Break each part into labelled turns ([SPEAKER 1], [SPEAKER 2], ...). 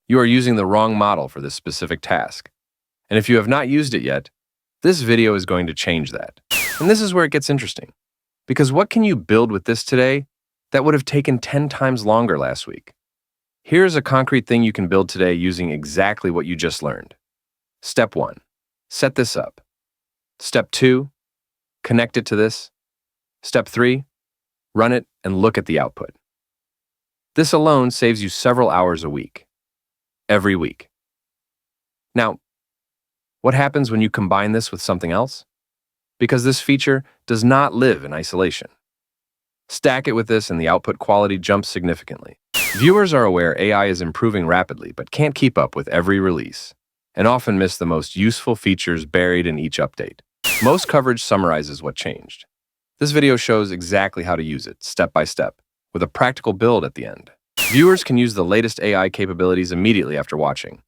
[SPEAKER 1] You are using the wrong model for this specific task. And if you have not used it yet, this video is going to change that. And this is where it gets interesting. Because what can you build with this today that would have taken 10 times longer last week? Here's a concrete thing you can build today using exactly what you just learned. Step 1. Set this up. Step 2. Connect it to this. Step 3. Run it and look at the output. This alone saves you several hours a week. Every week. Now, what happens when you combine this with something else? Because this feature does not live in isolation. Stack it with this and the output quality jumps significantly. Viewers are aware AI is improving rapidly but can't keep up with every release, and often miss the most useful features buried in each update. Most coverage summarizes what changed. This video shows exactly how to use it, step by step, with a practical build at the end. Viewers can use the latest AI capabilities immediately after watching.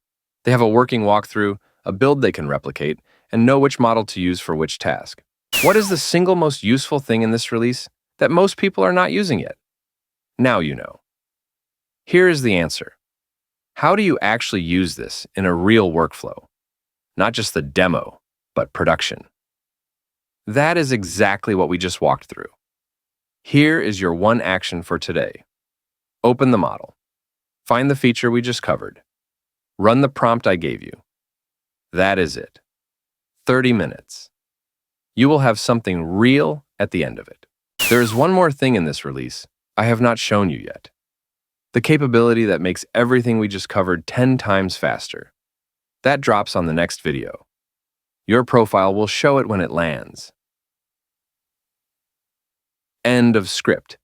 [SPEAKER 1] They have a working walkthrough, a build they can replicate, and know which model to use for which task. What is the single most useful thing in this release that most people are not using yet? Now you know. Here is the answer. How do you actually use this in a real workflow? Not just the demo, but production. That is exactly what we just walked through. Here is your one action for today. Open the model. Find the feature we just covered. Run the prompt I gave you. That is it. 30 minutes. You will have something real at the end of it. There is one more thing in this release I have not shown you yet. The capability that makes everything we just covered 10 times faster. That drops on the next video. Your profile will show it when it lands. End of script.